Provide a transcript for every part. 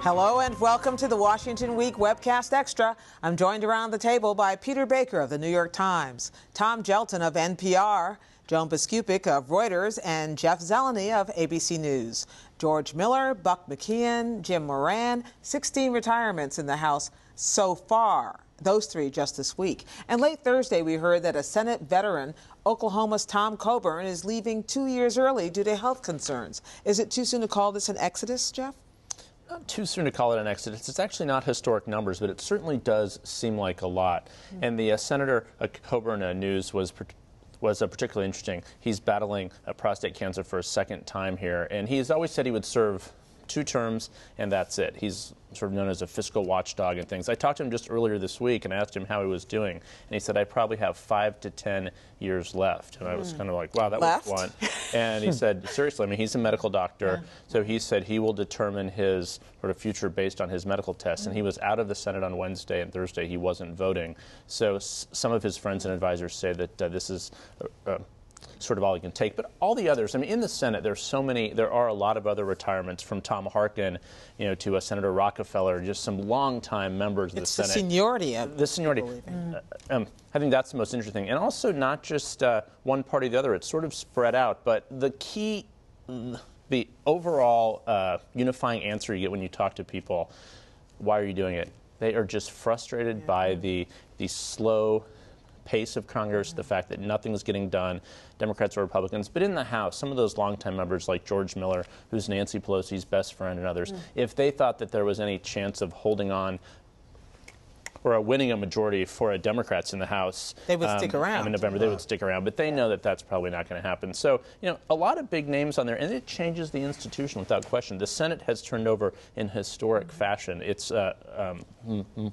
Hello and welcome to the Washington Week Webcast Extra. I'm joined around the table by Peter Baker of the New York Times, Tom Gelton of NPR, Joan Biskupik of Reuters, and Jeff Zeleny of ABC News. George Miller, Buck McKeon, Jim Moran, 16 retirements in the House so far. Those three just this week. And late Thursday, we heard that a Senate veteran, Oklahoma's Tom Coburn, is leaving 2 years early due to health concerns. Is it too soon to call this an exodus, Jeff? Not too soon to call it an exodus. It's actually not historic numbers, but it certainly does seem like a lot. And the Senator Coburn news was particularly interesting. He's battling prostate cancer for a second time here, and he's always said he would serve 2 terms, and that's it. He's sort of known as a fiscal watchdog and things. I talked to him just earlier this week and asked him how he was doing, and he said, I probably have 5 to 10 years left. And I was kind of like, wow, that was blunt. And he said, seriously, I mean, he's a medical doctor, so he said he will determine his sort of future based on his medical tests. And he was out of the Senate on Wednesday, and Thursday he wasn't voting. So some of his friends and advisors say that this is sort of all he can take. But all the others, I mean, in the Senate, there are a lot of other retirements, from Tom Harkin, to Senator Rockefeller, just some longtime members of the Senate. It's the seniority of the seniority. I think that's the most interesting. And also not just one party or the other. It's sort of spread out. But the key, the overall unifying answer you get when you talk to people, why are you doing it? They are just frustrated by the slow pace of Congress, the fact that nothing's getting done, Democrats or Republicans. But in the House, some of those longtime members like George Miller, who's Nancy Pelosi's best friend, and others, if they thought that there was any chance of holding on or winning a majority for Democrats in the House, they would stick around. In November, they would stick around. But they know that that's probably not going to happen. So, a lot of big names on there, and it changes the institution without question. The Senate has turned over in historic fashion. It's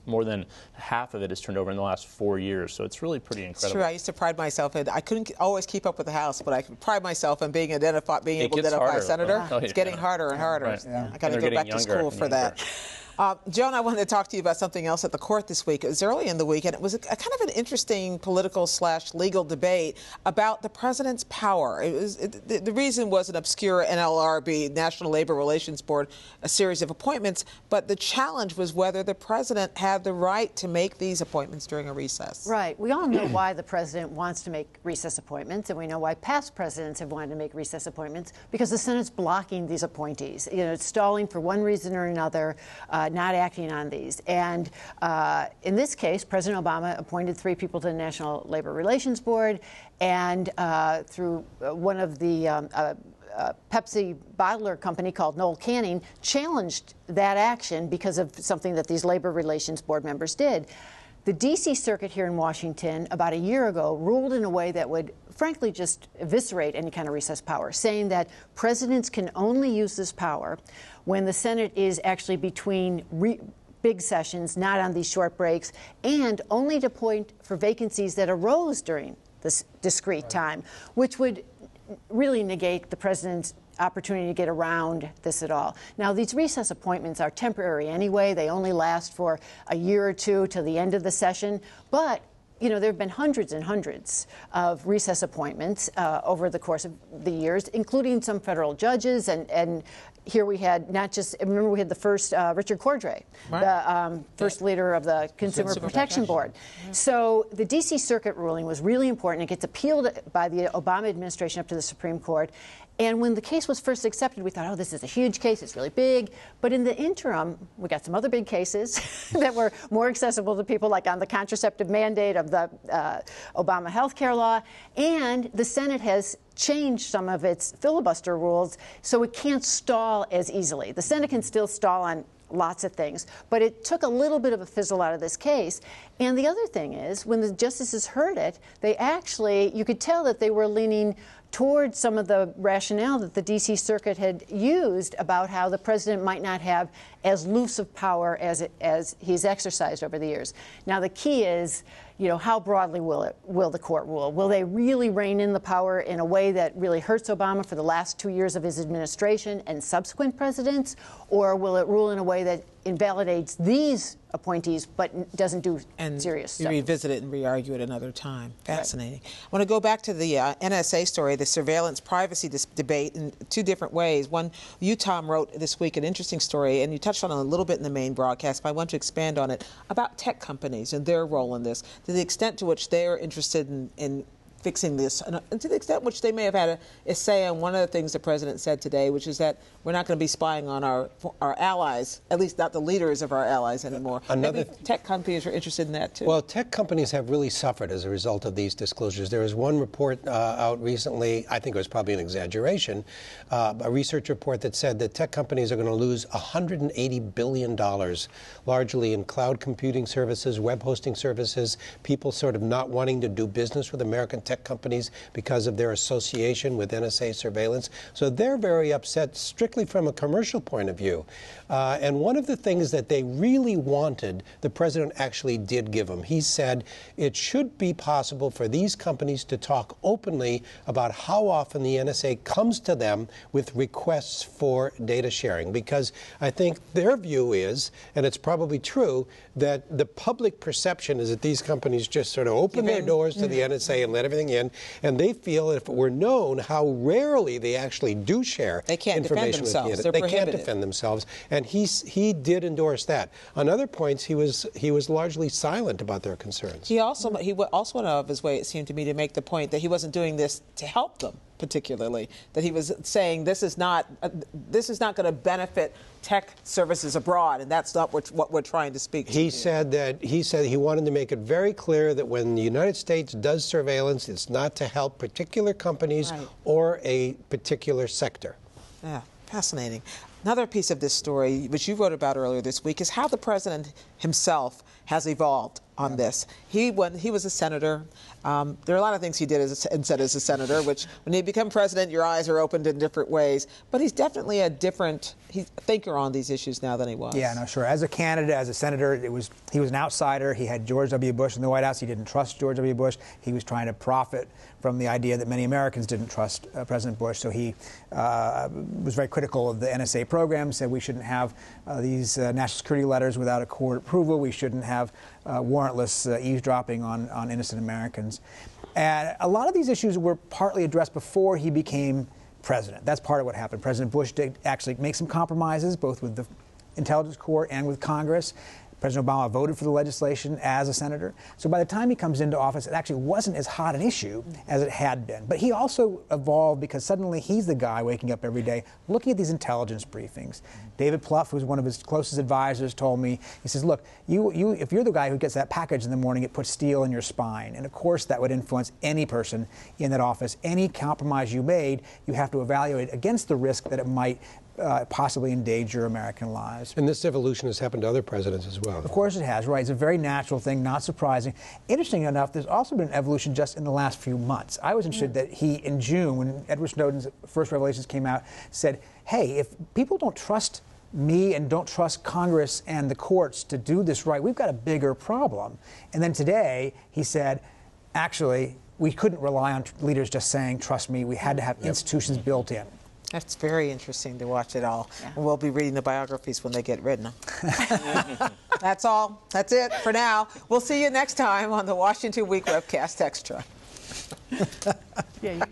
more than half of it has turned over in the last 4 years. So it's really pretty incredible. It's true. I used to pride myself in, I couldn't always keep up with the House, but I could pride myself in being able to identify a senator. It's getting harder and harder. Right. I got to go back to school for that. Joan, I wanted to talk to you about something else at the court this week. It was early in the week, and it was a kind of an interesting political/legal debate about the president's power. The reason was an obscure NLRB, National Labor Relations Board, a series of appointments, but the challenge was whether the president had the right to make these appointments during a recess. Right. We all know why the president wants to make recess appointments, and we know why past presidents have wanted to make recess appointments, because the Senate's blocking these appointees. It's stalling for one reason or another, not acting on these. And in this case, President Obama appointed 3 people to the National Labor Relations Board, and through one of the Pepsi bottler company called Noel Canning challenged that action because of something that these Labor Relations Board members did. The D.C. Circuit here in Washington about a year ago ruled in a way that would frankly just eviscerate any kind of recess power, saying that presidents can only use this power when the Senate is actually between big sessions, not on these short breaks, and only to appoint for vacancies that arose during this discrete time, which would really negate the president's opportunity to get around this at all. Now, these recess appointments are temporary anyway. They only last for a year or two till the end of the session. But there have been hundreds and hundreds of recess appointments over the course of the years, including some federal judges. And here we had not just, remember we had the first Richard Cordray, the first leader of the Consumer Protection Board. So the D.C. Circuit ruling was really important. It gets appealed by the Obama administration up to the Supreme Court. And when the case was first accepted, we thought, oh, this is a huge case. It's really big. But in the interim, we got some other big cases that were more accessible to people, like on the contraceptive mandate of the Obama health care law. And the Senate has changed some of its filibuster rules so it can't stall as easily. The Senate can still stall on lots of things, but it took a little bit of a fizzle out of this case. And the other thing is, when the justices heard it, they actually, you could tell that they were leaning towards some of the rationale that the D.C. Circuit had used about how the president might not have as loose of power as he's exercised over the years. Now, the key is, how broadly will the court rule? Will they really rein in the power in a way that really hurts Obama for the last 2 years of his administration and subsequent presidents? or will it rule in a way that invalidates these appointees but doesn't do serious stuff? And revisit it and re-argue it another time. Fascinating. Right. I want to go back to the NSA story, the surveillance privacy debate in two different ways. One, you, Tom, wrote this week an interesting story, and you touched on it a little bit in the main broadcast, but I want to expand on it, about tech companies and their role in this, to the extent to which they are interested in fixing this, and to the extent which they may have had a say on one of the things the president said today, which is that we're not going to be spying on our allies, at least not the leaders of our allies anymore. Maybe tech companies are interested in that too. Well, tech companies have really suffered as a result of these disclosures. There was one report out recently, I think it was probably an exaggeration, a research report that said that tech companies are going to lose $180 billion, largely in cloud computing services, web hosting services, people sort of not wanting to do business with American tech companies because of their association with NSA surveillance. So they're very upset strictly from a commercial point of view. And one of the things that they really wanted, the president actually did give them. He said it should be possible for these companies to talk openly about how often the NSA comes to them with requests for data sharing. Because I think their view is, and it's probably true, that the public perception is that these companies just sort of open their doors to the NSA and let everything in, and they feel that if it were known how rarely they actually do share information with the NSA, they can't defend themselves. And he did endorse that. On other points, he was largely silent about their concerns. He also went out of his way, it seemed to me, to make the point that he wasn't doing this to help them particularly, that he was saying this is not going to benefit tech services abroad, and that's not what we're trying to speak to. He said he wanted to make it very clear that when the United States does surveillance, it's not to help particular companies or a particular sector. Yeah, fascinating. Another piece of this story, which you wrote about earlier this week, is how the president himself has evolved on this. When he was a senator, there are a lot of things he did and said as a senator, which when you become president, your eyes are opened in different ways. But he's definitely a different thinker on these issues now than he was. Yeah, no, sure. As a candidate, as a senator, he was an outsider. He had George W. Bush in the White House. He didn't trust George W. Bush. He was trying to profit from the idea that many Americans didn't trust President Bush. So he was very critical of the NSA program, said we shouldn't have these national security letters without a court approval. We shouldn't have warrantless eavesdropping on innocent Americans. And a lot of these issues were partly addressed before he became president. That's part of what happened. President Bush did actually make some compromises, both with the Intelligence Corps and with Congress. President Obama voted for the legislation as a senator. So by the time he comes into office, it actually wasn't as hot an issue as it had been. But he also evolved because suddenly he's the guy waking up every day looking at these intelligence briefings. David Plouffe, who's one of his closest advisors, told me, he says, look, if you're the guy who gets that package in the morning, it puts steel in your spine. And of course that would influence any person in that office. Any compromise you made, you have to evaluate against the risk that it might possibly endanger American lives. And this evolution has happened to other presidents as well. Of course it has, right. It's a very natural thing, not surprising. Interesting enough, there's also been an evolution just in the last few months. I was interested that he, in June, when Edward Snowden's first revelations came out, said, hey, if people don't trust me and don't trust Congress and the courts to do this right, we've got a bigger problem. And then today, he said, actually, we couldn't rely on leaders just saying, trust me. We had to have institutions built in. That's very interesting to watch it all. Yeah. And we'll be reading the biographies when they get written. That's all. That's it for now. We'll see you next time on the Washington Week Webcast Extra. Yeah.